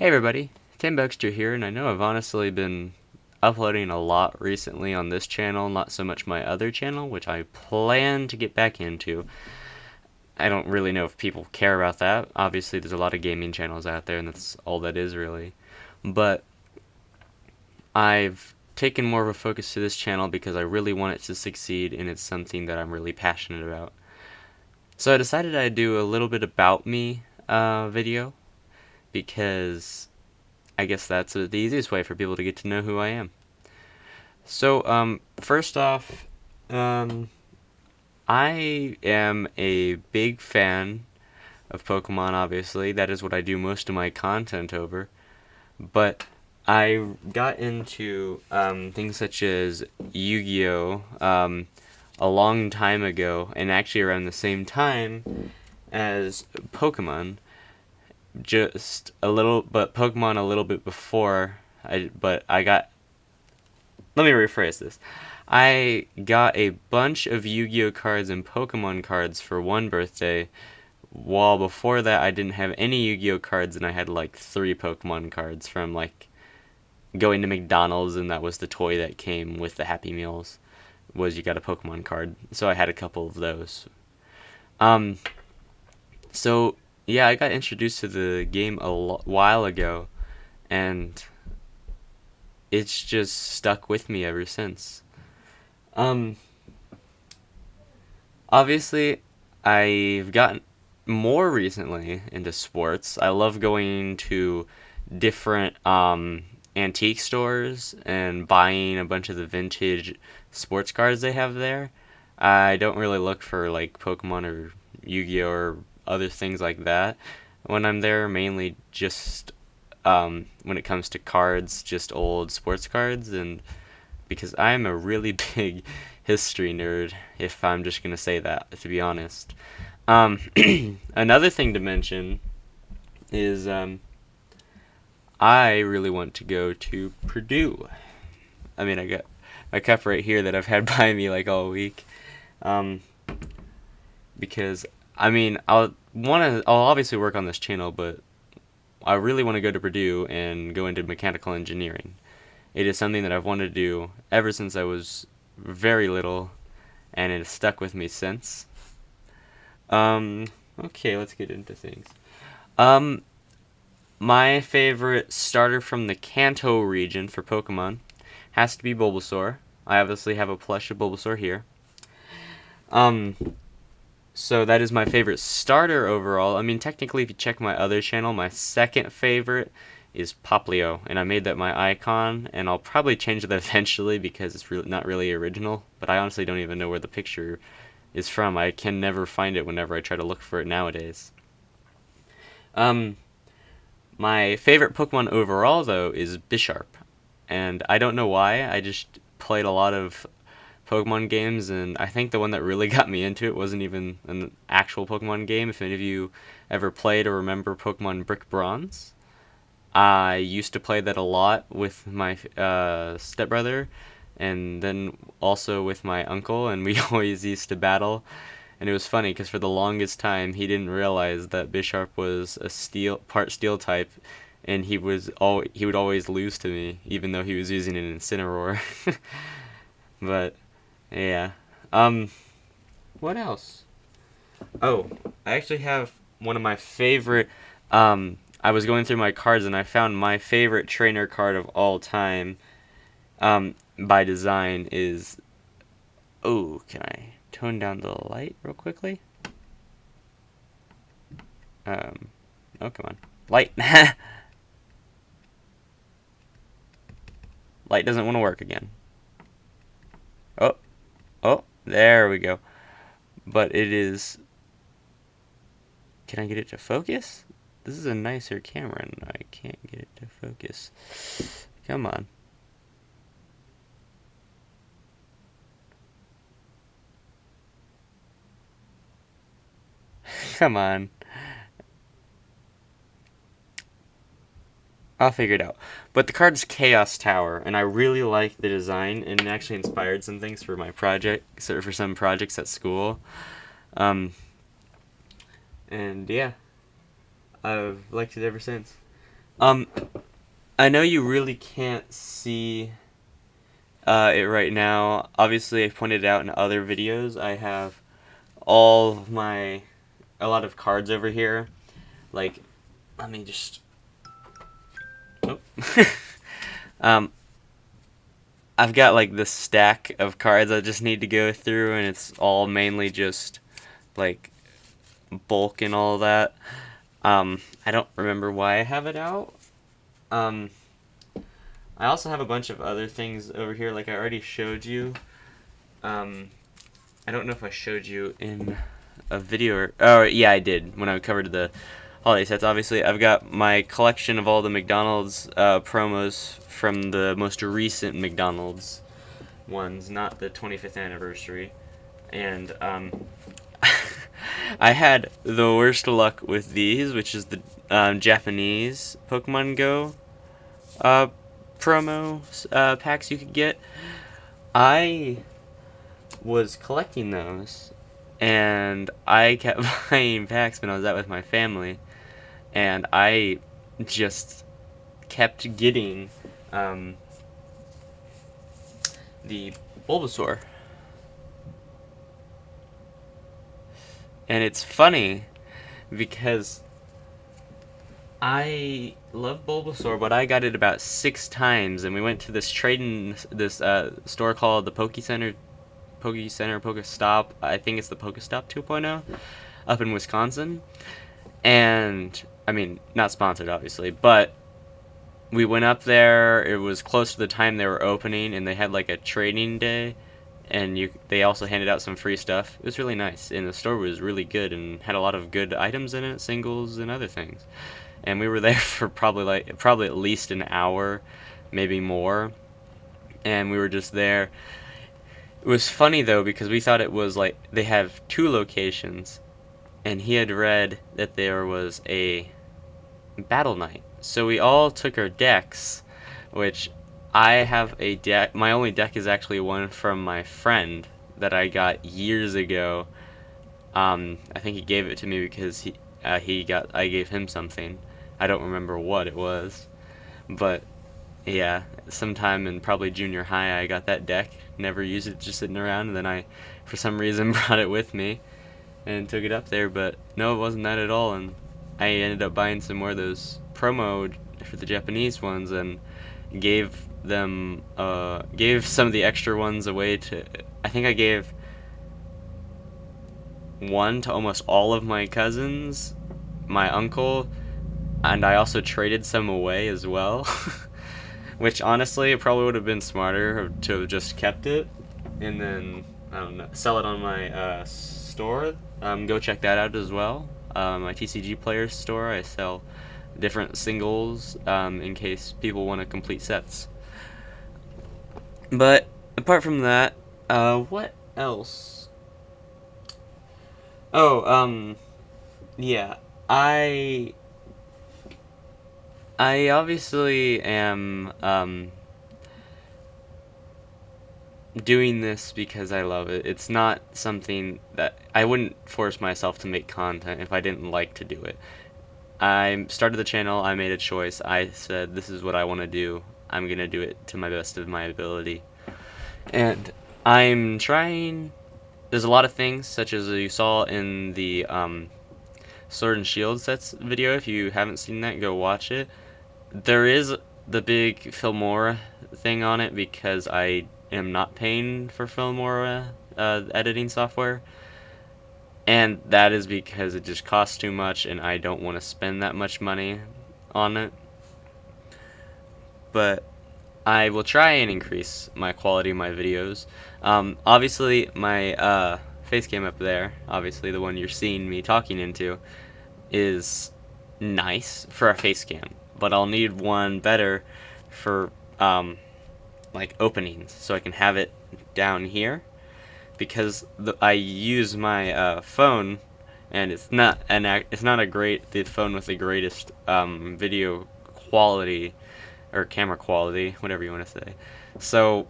Hey everybody, Tim Baxter here, and I know I've honestly been uploading a lot recently on this channel, not so much my other channel, which I plan to get back into. I don't really know if people care about that. Obviously, there's a lot of gaming channels out there, and that's all that is really. But I've taken more of a focus to this channel because I really want it to succeed, and it's something that I'm really passionate about. So I decided I'd do a little bit about me video because I guess that's the easiest way for people to get to know who I am. So, first off, um, I am a big fan of Pokemon, obviously. That is what I do most of my content over. But I got into things such as Yu-Gi-Oh! A long time ago, and actually around the same time as Pokemon. Just a little, but Pokemon a little bit before. But I got let me rephrase this. I got a bunch of Yu-Gi-Oh cards and Pokemon cards for one birthday, while before that I didn't have any Yu-Gi-Oh cards and I had like 3 Pokemon cards from like going to McDonald's, and that was the toy that came with the Happy Meals, was you got a Pokemon card. So I had a couple of those. Um so yeah, I got introduced to the game while ago, and it's just stuck with me ever since. Um Obviously, I've gotten more recently into sports. I love going to different antique stores and buying a bunch of the vintage sports cards they have there. I don't really look for like Pokemon or Yu-Gi-Oh or other things like that when I'm there. Mainly just when it comes to cards, just old sports cards, and because I'm a really big history nerd, if I'm just going to say that, to be honest. Um, Another thing to mention is I really want to go to Purdue. I mean, I got my cup right here that I've had by me like all week. Um, because I mean, I'll obviously work on this channel, but I really want to go to Purdue and go into mechanical engineering. It is something that I've wanted to do ever since I was very little, and it has stuck with me since. Um, okay, let's get into things. Um, my favorite starter from the Kanto region for Pokemon has to be Bulbasaur. I obviously have a plush of Bulbasaur here. Um, so that is my favorite starter overall. I mean, technically, if you check my other channel, my second favorite is Poplio, and I made that my icon, and I'll probably change that eventually because it's really not really original, but I honestly don't even know where the picture is from. I can never find it whenever I try to look for it nowadays. Um, my favorite Pokemon overall, though, is Bisharp, and I don't know why. I just played a lot of Pokemon games, and I think the one that really got me into it wasn't even an actual Pokemon game. If any of you ever played or remember Pokemon Brick Bronze, I used to play that a lot with my stepbrother, and then also with my uncle, and we always used to battle. And it was funny because for the longest time he didn't realize that Bisharp was a steel type, and he would always lose to me, even though he was using an Incineroar. But yeah, um, what else? Oh, I actually have one of my favorite. I was going through my cards and I found my favorite trainer card of all time. By design is. Oh, can I tone down the light real quickly? Um, oh come on, light. Light doesn't want to work again. Oh, oh, there we go. But it is. Can I get it to focus? This is a nicer camera and I can't get it to focus. Come on. Come on. I'll figure it out. But the card's Chaos Tower, and I really like the design, and it actually inspired some things for my project, so for some projects at school. Um, and yeah, I've liked it ever since. Um, I know you really can't see it right now. Obviously, I pointed it out in other videos. I have all of a lot of cards over here. Like, let me just. Oh. um, I've got like this stack of cards I just need to go through, and it's all mainly just like bulk and all that. I don't remember why I have it out. Um, I also have a bunch of other things over here, like I already showed you. Um, I don't know if I showed you in a video or... Oh, yeah, I did, when I covered the holiday sets. Obviously, I've got my collection of all the McDonald's promos from the most recent McDonald's ones, not the 25th anniversary. And, I had the worst luck with these, which is the Japanese Pokemon Go uh, promo packs you could get. I was collecting those, and I kept buying packs when I was out with my family, and I just kept getting the Bulbasaur. And it's funny because I love Bulbasaur, but I got it about 6 times, and we went to this store called the Pokestop. I think it's the Pokestop 2.0 up in Wisconsin. And I mean, not sponsored, obviously, but we went up there. It was close to the time they were opening, and they had like a trading day, and they also handed out some free stuff. It was really nice, and the store was really good and had a lot of good items in it, singles and other things. And we were there for probably at least an hour, maybe more, and we were just there. It was funny though, because we thought it was like they have 2 locations, and he had read that there was a battle night. So we all took our decks, which I have a deck. My only deck is actually one from my friend that I got years ago. I think he gave it to me because I gave him something. I don't remember what it was, but yeah, sometime in probably junior high I got that deck. Never used it, just sitting around, and then I, for some reason, brought it with me and took it up there. But no, it wasn't that at all, and I ended up buying some more of those promo for the Japanese ones, and gave some of the extra ones away to. I think I gave one to almost all of my cousins, my uncle, and I also traded some away as well. Which honestly, it probably would have been smarter to have just kept it, and then I don't know, sell it on my store. Go check that out as well. My TCG Players store. I sell different singles in case people want to complete sets. But apart from that, what else? Oh, yeah, I I obviously am doing this because I love it. It's not something that I wouldn't force myself to make content if I didn't like to do it. I started the channel, I made a choice. I said, this is what I want to do. I'm going to do it to my best of my ability. And I'm trying. There's a lot of things, such as you saw in the Sword and Shield sets video. If you haven't seen that, go watch it. There is the big Filmora thing on it because I am not paying for Filmora editing software. And that is because it just costs too much, and I don't want to spend that much money on it. But I will try and increase my quality of my videos. Obviously, my face cam up there, obviously the one you're seeing me talking into, is nice for a face cam. But I'll need one better for like openings, so I can have it down here. Because I use my phone, and it's not the phone with the greatest video quality or camera quality, whatever you want to say. So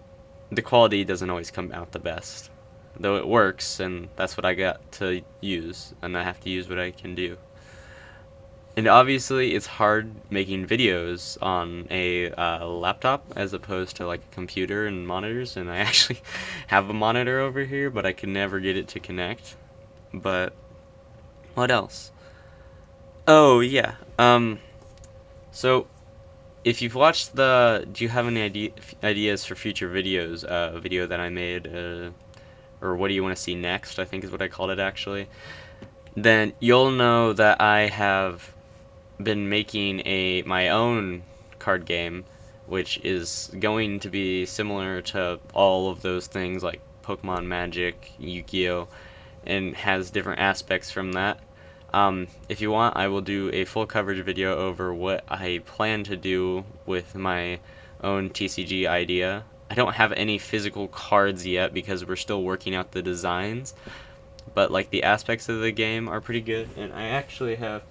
the quality doesn't always come out the best, though it works, and that's what I got to use, and I have to use what I can do. And obviously, it's hard making videos on a laptop as opposed to like a computer and monitors. And I actually have a monitor over here, but I can never get it to connect. But what else? Oh yeah. So if you've watched do you have any ideas for future videos? A video that I made, or what do you want to see next? I think is what I called it actually. Then you'll know that I have been making my own card game, which is going to be similar to all of those things like Pokemon, Magic, Yu-Gi-Oh, and has different aspects from that. If you want, I will do a full coverage video over what I plan to do with my own TCG idea. I don't have any physical cards yet because we're still working out the designs, but like the aspects of the game are pretty good, and I actually have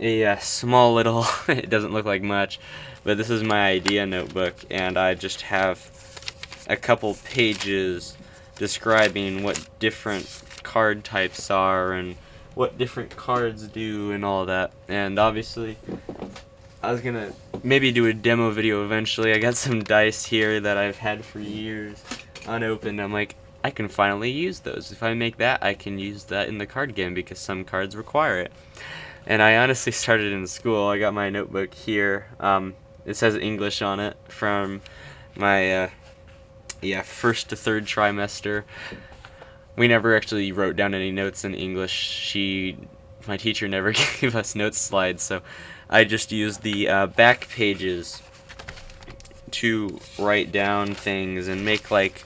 a small little it doesn't look like much, but this is my idea notebook, and I just have a couple pages describing what different card types are and what different cards do and all that. And obviously I was gonna maybe do a demo video eventually. I got some dice here that I've had for years unopened. I'm like, I can finally use those. If I make that, I can use that in the card game because some cards require it. And I honestly started in school. I got my notebook here. It says English on it from my first to third trimester. We never actually wrote down any notes in English. My teacher never gave us notes slides, so I just used the back pages to write down things and make like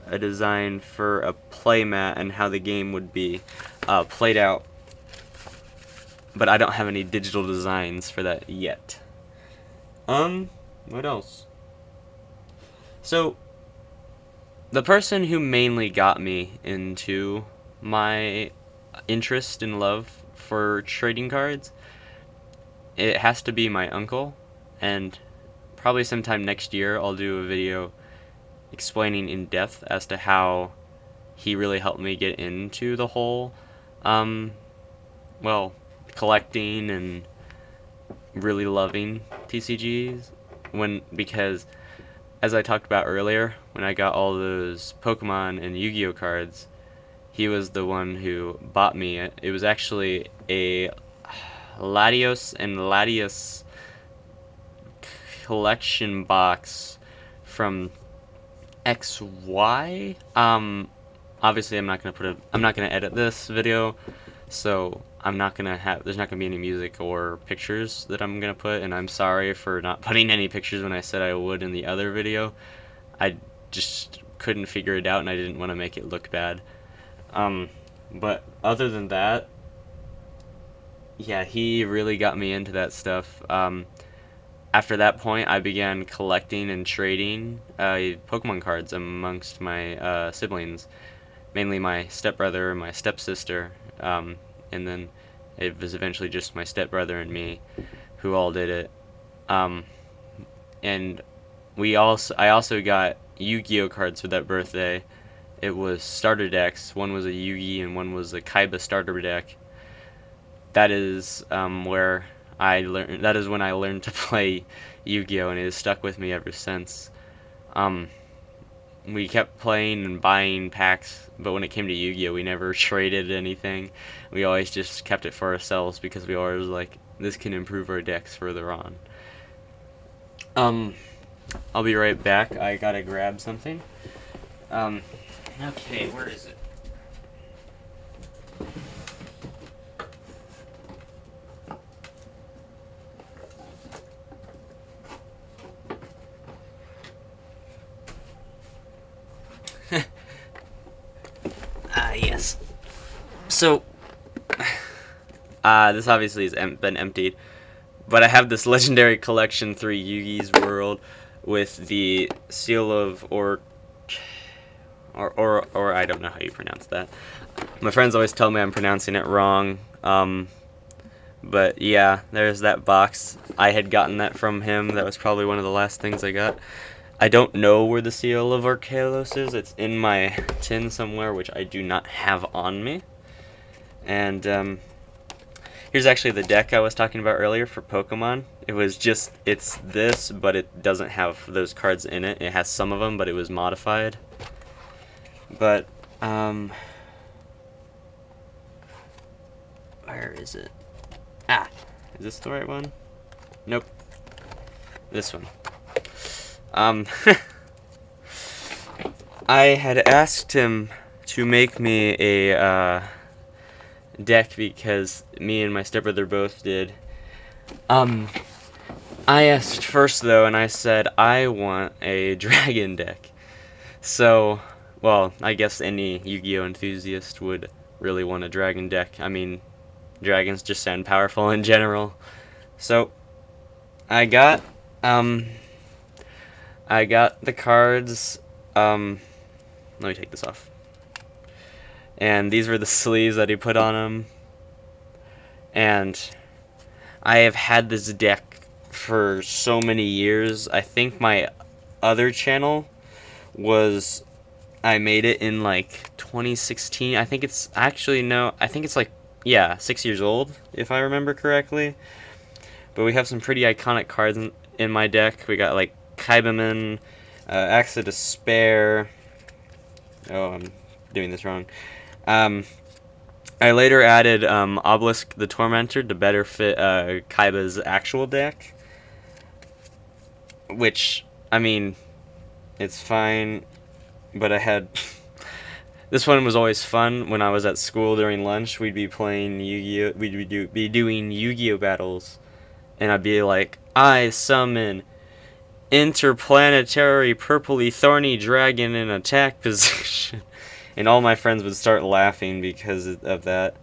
a design for a playmat and how the game would be played out. But I don't have any digital designs for that yet. What else? So, the person who mainly got me into my interest and love for trading cards, it has to be my uncle, and probably sometime next year I'll do a video explaining in depth as to how he really helped me get into the whole, well, collecting and really loving TCGs, because as I talked about earlier, when I got all those Pokemon and Yu-Gi-Oh cards, he was the one who bought me it. It was actually a Latios and Latios collection box from XY. Obviously I'm not gonna edit this video, so there's not gonna be any music or pictures that I'm gonna put, and I'm sorry for not putting any pictures when I said I would in the other video. I just couldn't figure it out, and I didn't want to make it look bad. But other than that, yeah, he really got me into that stuff. After that point, I began collecting and trading Pokemon cards amongst my siblings, mainly my stepbrother and my stepsister, and then it was eventually just my stepbrother and me who all did it. And I also got Yu-Gi-Oh cards for that birthday. It was starter decks. One was a Yugi and one was a Kaiba starter deck. That is where I learned. That is when I learned to play Yu-Gi-Oh, and it has stuck with me ever since. We kept playing and buying packs, but when it came to Yu-Gi-Oh, we never traded anything. We always just kept it for ourselves because we always like, this can improve our decks further on. I'll be right back. I gotta grab something. Okay, where is it? Yes. So, this obviously has been emptied, but I have this Legendary Collection 3 Yugi's World with the seal of or I don't know how you pronounce that. My friends always tell me I'm pronouncing it wrong. But yeah, there's that box. I had gotten that from him. That was probably one of the last things I got. I don't know where the seal of Archaelos is. It's in my tin somewhere, which I do not have on me. And Here's actually the deck I was talking about earlier for Pokemon. It was just, it's this, but it doesn't have those cards in it. It has some of them, but it was modified. But, where is it? Ah, is this the right one? Nope. This one. I had asked him to make me a deck because me and my stepbrother both did. I asked first though, and I said I want a dragon deck. So, well, I guess any Yu-Gi-Oh enthusiast would really want a dragon deck. I mean, dragons just sound powerful in general. So, I got the cards. Let me take this off. And these were the sleeves that he put on them. And I have had this deck for so many years. I think my other channel was, I made it in like 2016. I think it's actually, no, I think it's like, yeah, 6 years old, if I remember correctly. But we have some pretty iconic cards in my deck. We got like Kaibaman, Axe of Despair. Oh, I'm doing this wrong. I later added Obelisk the Tormentor to better fit Kaiba's actual deck. Which, I mean, it's fine, but I had... This one was always fun. When I was at school during lunch, we'd be playing Yu-Gi-Oh! We'd be doing Yu-Gi-Oh! Battles. And I'd be like, I summon interplanetary purpley thorny dragon in attack position. And all my friends would start laughing because of that.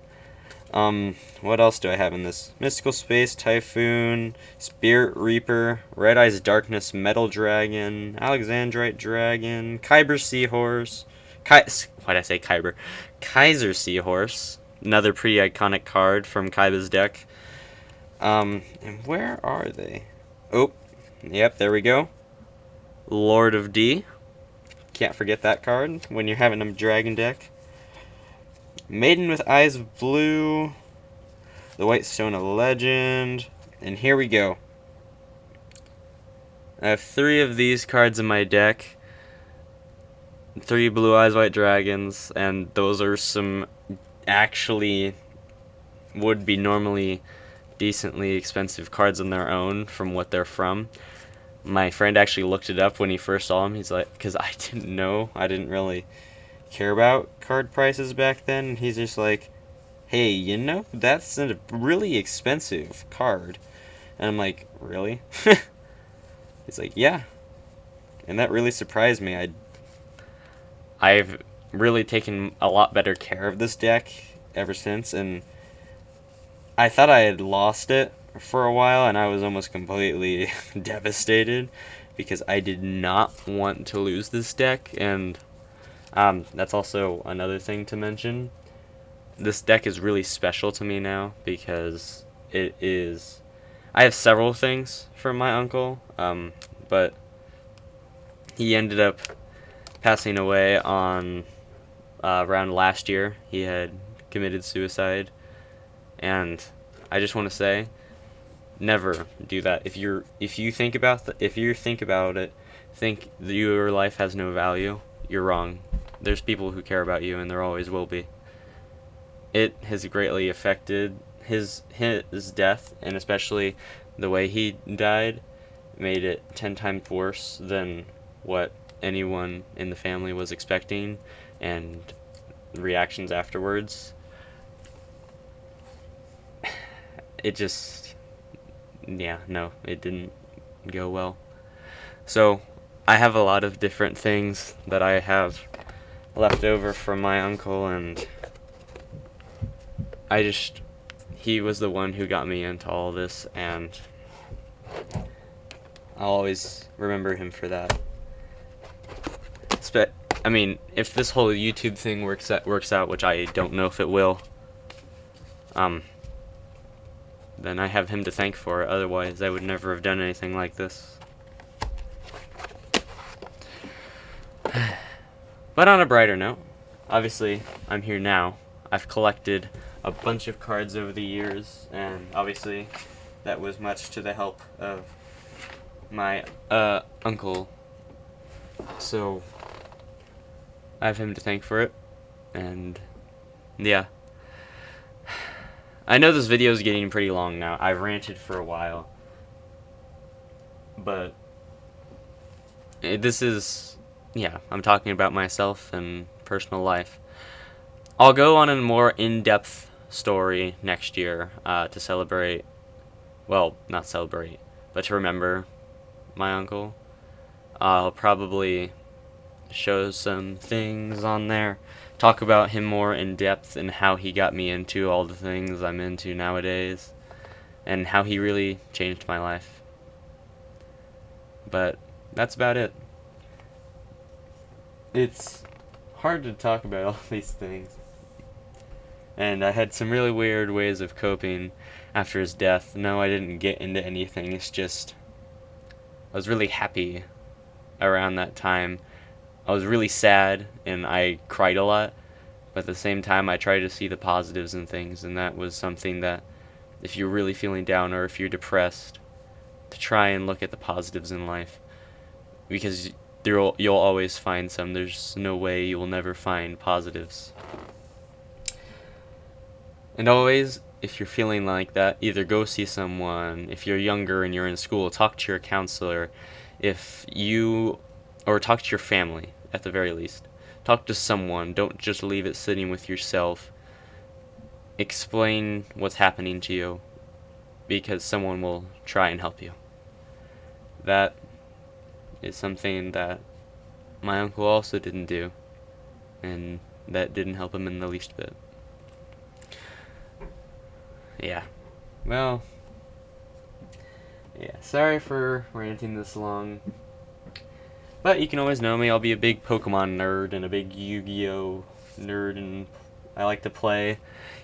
What else do I have in this? Mystical Space Typhoon, Spirit Reaper, Red Eyes Darkness Metal Dragon, Alexandrite Dragon, Kyber Seahorse, why'd I say Kyber? Kaiser Seahorse, another pretty iconic card from Kaiba's deck. And where are they? Oh, yep, there we go. Lord of D. Can't forget that card when you're having a dragon deck. Maiden with Eyes of Blue, the White Stone of Legend, and here we go. I have 3 of these cards in my deck. 3 Blue Eyes White Dragons, and those are some actually would be normally decently expensive cards on their own from what they're from. My friend actually looked it up when he first saw them. He's like, because I didn't know, I didn't really care about card prices back then, and he's just like, hey, you know, that's a really expensive card. And I'm like, really? He's like, yeah. And that really surprised me. I've really taken a lot better care of this deck ever since, and I thought I had lost it for a while, and I was almost completely devastated because I did not want to lose this deck. And that's also another thing to mention. This deck is really special to me now because it is... I have several things from my uncle, but he ended up passing away on around last year. He had committed suicide, and I just want to say, never do that. If you think about it, think that your life has no value, you're wrong. There's people who care about you, and there always will be. It has greatly affected his death, and especially the way he died made it 10 times worse than what anyone in the family was expecting, and reactions afterwards. It just, yeah, no, it didn't go well. So I have a lot of different things that I have left over from my uncle, and he was the one who got me into all this, and I'll always remember him for that. I mean, if this whole YouTube thing works out, which I don't know if it will, then I have him to thank for it. Otherwise, I would never have done anything like this. But on a brighter note, obviously, I'm here now. I've collected a bunch of cards over the years, and obviously that was much to the help of my uncle. So I have him to thank for it, and yeah. I know this video is getting pretty long now. I've ranted for a while, but this is, yeah, I'm talking about myself and personal life. I'll go on a more in-depth story next year to celebrate, well, not celebrate, but to remember my uncle. I'll probably show some things on there, talk about him more in depth and how he got me into all the things I'm into nowadays, and how he really changed my life. But that's about it. It's hard to talk about all these things. And I had some really weird ways of coping after his death. No, I didn't get into anything. It's just, I was really happy around that time. I was really sad and I cried a lot. But at the same time, I tried to see the positives in things. And that was something that, if you're really feeling down or if you're depressed, to try and look at the positives in life. Because you'll always find some. There's no way you will never find positives. And always, if you're feeling like that, either go see someone. If you're younger and you're in school, talk to your counselor. Or talk to your family, at the very least. Talk to someone. Don't just leave it sitting with yourself. Explain what's happening to you, because someone will try and help you. That is something that my uncle also didn't do, and that didn't help him in the least bit. Yeah. Well, yeah, sorry for ranting this long. But you can always know me. I'll be a big Pokemon nerd and a big Yu-Gi-Oh nerd, and I like to play,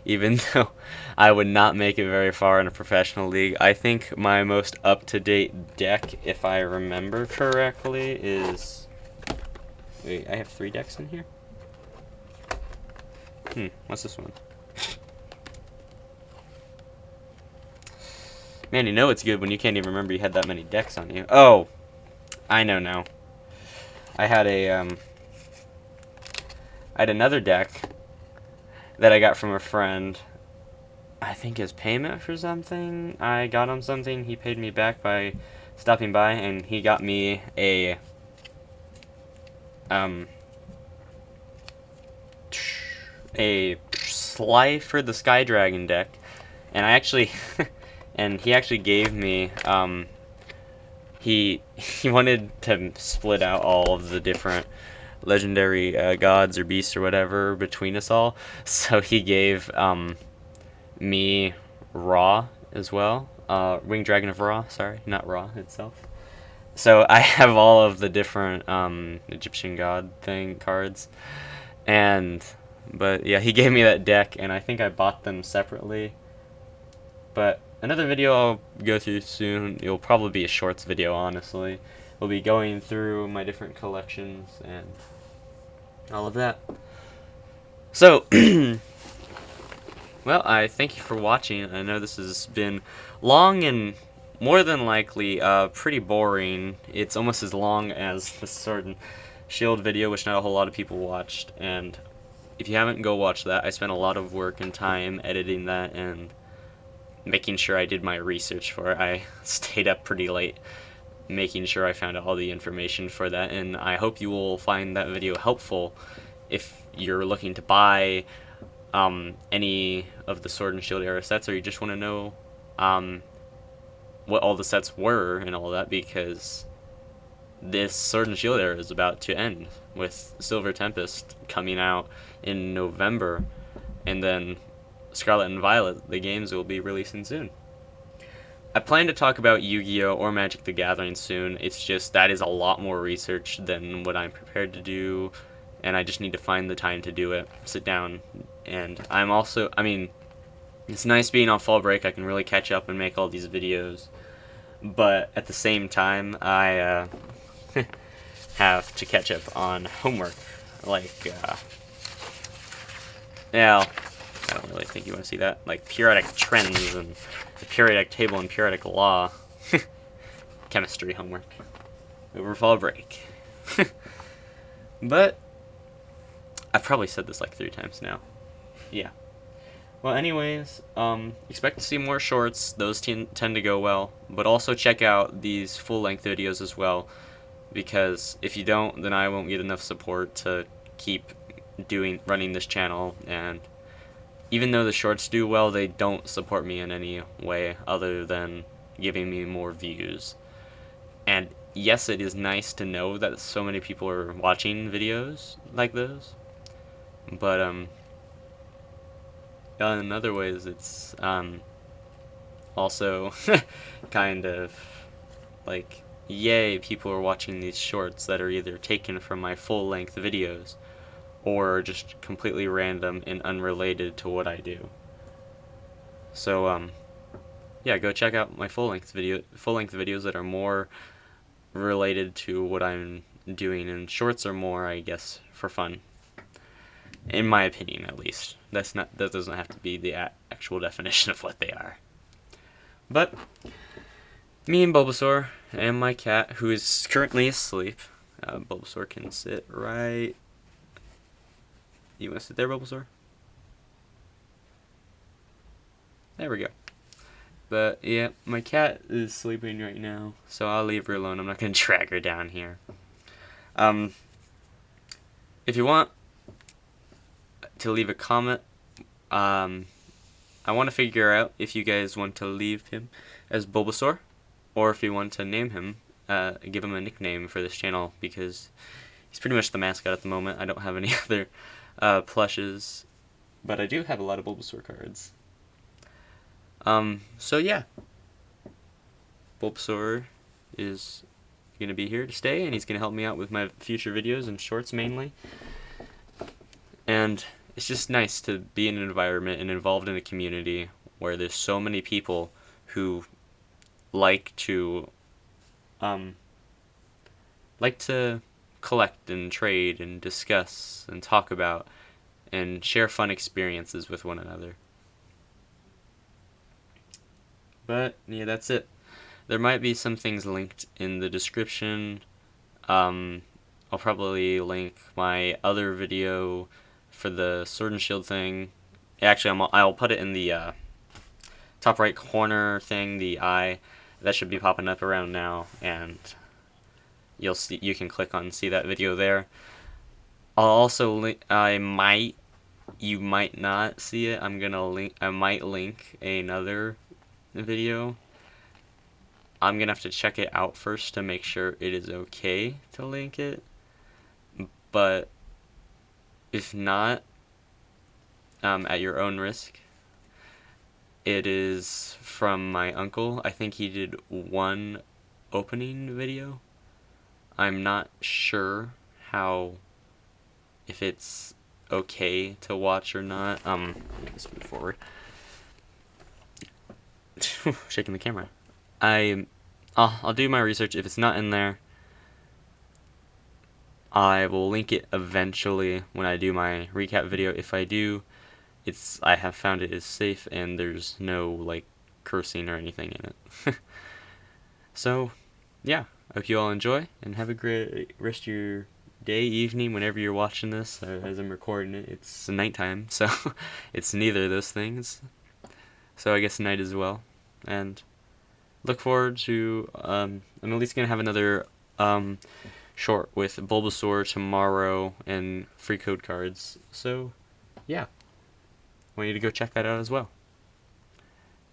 even though I would not make it very far in a professional league. I think my most up-to-date deck, if I remember correctly, is... Wait, I have 3 decks in here? What's this one? Man, you know it's good when you can't even remember you had that many decks on you. Oh, I know now. I had another deck that I got from a friend. I think as payment for something. I got him something. He paid me back by stopping by, and he got me a Slifer the Sky Dragon deck, and I actually and he actually gave me he wanted to split out all of the different legendary gods or beasts or whatever between us all, so he gave me Ra as well, Winged Dragon of Ra, sorry, not Ra itself. So I have all of the different Egyptian god thing cards, but yeah, he gave me that deck, and I think I bought them separately. But another video I'll go through soon. It'll probably be a shorts video, honestly. We'll be going through my different collections and all of that. So, well, I thank you for watching. I know this has been long and more than likely pretty boring. It's almost as long as the Sword and Shield video, which not a whole lot of people watched. And if you haven't, go watch that. I spent a lot of work and time editing that and making sure I did my research for it. I stayed up pretty late making sure I found out all the information for that, and I hope you will find that video helpful if you're looking to buy any of the Sword and Shield era sets, or you just want to know what all the sets were and all that, because this Sword and Shield era is about to end with Silver Tempest coming out in November, and then Scarlet and Violet, the games, will be releasing soon. I plan to talk about Yu-Gi-Oh! Or Magic the Gathering soon. It's just that is a lot more research than what I'm prepared to do, and I just need to find the time to do it, sit down. And I'm also, I mean, it's nice being on fall break. I can really catch up and make all these videos, but at the same time, I have to catch up on homework, like, yeah, I don't really think you want to see that. Like periodic trends and the periodic table and periodic law. Chemistry homework over fall break. But I've probably said this like 3 times now. Yeah. Well, anyways, expect to see more shorts. Those tend to go well. But also check out these full-length videos as well, because if you don't, then I won't get enough support to keep running this channel. And even though the shorts do well, they don't support me in any way other than giving me more views. And yes, it is nice to know that so many people are watching videos like those, but in other ways, it's also kind of like, yay, people are watching these shorts that are either taken from my full-length videos or just completely random and unrelated to what I do. So yeah, go check out my full-length videos that are more related to what I'm doing, and shorts are more, I guess, for fun. In my opinion, at least. That doesn't have to be the actual definition of what they are. But me and Bulbasaur and my cat, who is currently asleep. Bulbasaur can sit right. You want to sit there, Bulbasaur? There we go. But yeah, my cat is sleeping right now, so I'll leave her alone. I'm not gonna drag her down here. If you want to leave a comment, I want to figure out if you guys want to leave him as Bulbasaur, or if you want to name him, give him a nickname for this channel, because he's pretty much the mascot at the moment. I don't have any other plushes, but I do have a lot of Bulbasaur cards. So yeah, Bulbasaur is going to be here to stay, and he's going to help me out with my future videos and shorts mainly. And it's just nice to be in an environment and involved in a community where there's so many people who like to collect and trade and discuss and talk about and share fun experiences with one another. But yeah, that's it. There might be some things linked in the description. I'll probably link my other video for the Sword and Shield thing. Actually, I'll put it in the top right corner thing, the eye. That should be popping up around now, and you can click on and see that video there. I'll also link. You might not see it. I might link another video. I'm gonna have to check it out first to make sure it is okay to link it, but if not, at your own risk. It is from my uncle. I think he did one opening video. I'm not sure if it's okay to watch or not. Let's move forward. Shaking the camera. I'll do my research. If it's not in there, I will link it eventually when I do my recap video. If I do, I have found it is safe and there's no like cursing or anything in it. So yeah, I hope you all enjoy and have a great rest of your day, evening, whenever you're watching this. As I'm recording it, it's nighttime, so it's neither of those things. So I guess night as well. And look forward to, I'm at least going to have another short with Bulbasaur tomorrow and free code cards. So yeah, I want you to go check that out as well.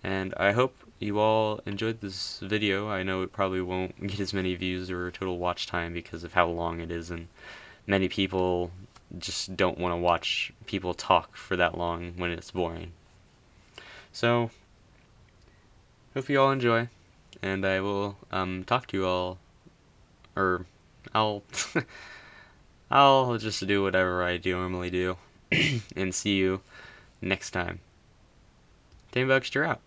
And I hope you all enjoyed this video. I know it probably won't get as many views or total watch time because of how long it is, and many people just don't want to watch people talk for that long when it's boring. So hope you all enjoy, and I will talk to you all, or I'll just do whatever I normally do, and see you next time. Bucks, you're out.